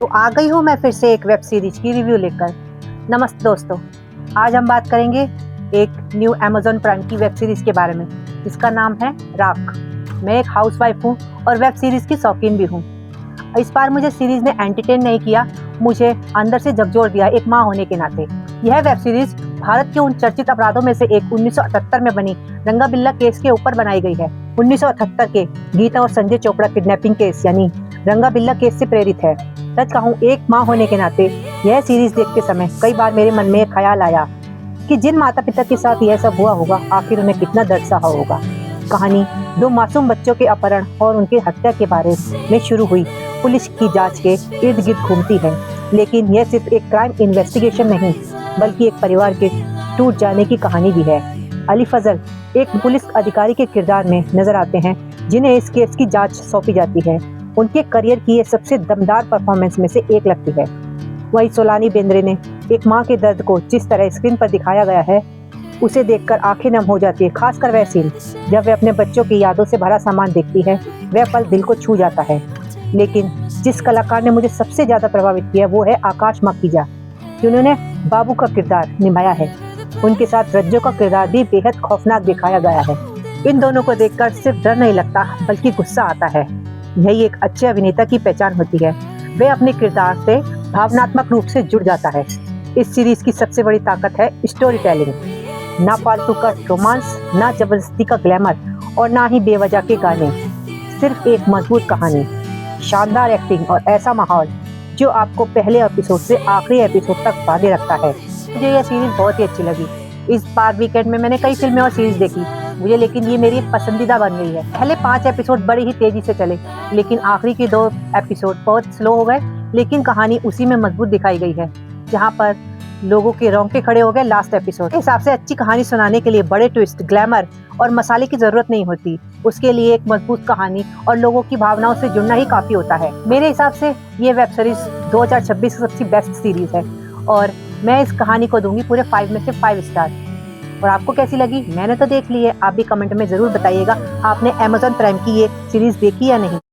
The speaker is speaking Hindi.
तो आ गई हूँ मैं फिर से एक वेब सीरीज की रिव्यू लेकर। नमस्ते दोस्तों, आज हम बात करेंगे एक न्यू अमेज़न प्राइम की वेब सीरीज के बारे में जिसका नाम है राख। मैं एक हाउसवाइफ हूँ और वेब सीरीज की शौकीन भी हूँ। इस बार मुझे सीरीज ने एंटरटेन नहीं किया, मुझे अंदर से झकझोर दिया एक माँ होने के नाते। यह वेब सीरीज भारत के उन चर्चित अपराधों में से एक 1978 में बनी रंगा बिल्ला केस के ऊपर बनाई गई है। 1978 के गीता और संजय चोपड़ा किडनैपिंग केस यानी रंगा बिल्ला केस से प्रेरित है। सच कहूँ, एक माँ होने के नाते यह सीरीज देखते समय कई बार मेरे मन में एक ख्याल आया कि जिन माता पिता के साथ यह सब हुआ होगा आखिर उन्हें कितना दर्द सहा होगा। कहानी दो मासूम बच्चों के अपहरण और उनकी हत्या के बारे में शुरू हुई पुलिस की जांच के इर्द गिर्द घूमती है, लेकिन यह सिर्फ एक क्राइम इन्वेस्टिगेशन नहीं बल्कि एक परिवार के टूट जाने की कहानी भी है। अली फजल एक पुलिस अधिकारी के किरदार में नजर आते हैं जिन्हें इस केस की जांच सौंपी जाती है। उनके करियर की ये सबसे दमदार परफॉर्मेंस में से एक लगती है। वही सोलानी बेंद्रे ने एक माँ के दर्द को जिस तरह स्क्रीन पर दिखाया गया है उसे देखकर आंखें नम हो जाती है। खासकर वह सीन जब वह अपने बच्चों की यादों से भरा सामान देखती है, वह पल दिल को छू जाता है। लेकिन जिस कलाकार ने मुझे सबसे ज्यादा प्रभावित किया वो है आकाश मखीजा, जिन्होंने बाबू का किरदार निभाया है। उनके साथ रज्जो का किरदार भी बेहद खौफनाक दिखाया गया है। इन दोनों को देखकर सिर्फ डर नहीं लगता बल्कि गुस्सा आता है। यही एक अच्छे अभिनेता की पहचान होती है, वह अपने किरदार से भावनात्मक रूप से जुड़ जाता है। इस सीरीज की सबसे बड़ी ताकत है स्टोरी टेलिंग। ना फालतू का रोमांस, ना जबरदस्ती का ग्लैमर और ना ही बेवजह के गाने, सिर्फ एक मजबूत कहानी, शानदार एक्टिंग और ऐसा माहौल जो आपको पहले एपिसोड से आखिरी एपिसोड तक बांधे रखता है। मुझे यह सीरीज बहुत ही अच्छी लगी। इस बार वीकेंड में मैंने कई फिल्में और सीरीज देखी लेकिन ये मेरी पसंदीदा बन गई है। पहले 5 एपिसोड बड़ी ही तेजी से चले लेकिन आखिरी के 2 एपिसोड बहुत स्लो हो गए, लेकिन कहानी उसी में मजबूत दिखाई गई है जहाँ पर लोगों के रोंगटे खड़े हो गए लास्ट एपिसोड। हिसाब से अच्छी कहानी सुनाने के लिए बड़े ट्विस्ट, ग्लैमर और मसाले की जरूरत नहीं होती। उसके लिए एक मजबूत कहानी और लोगों की भावनाओं से जुड़ना ही काफी होता है। मेरे हिसाब से ये वेब सीरीज 2026 की सबसे बेस्ट सीरीज है और मैं इस कहानी को दूंगी पूरे 5 में से 5 स्टार। और आपको कैसी लगी? मैंने तो देख ली है, आप भी कमेंट में जरूर बताइएगा आपने अमेज़न प्राइम की ये सीरीज देखी या नहीं।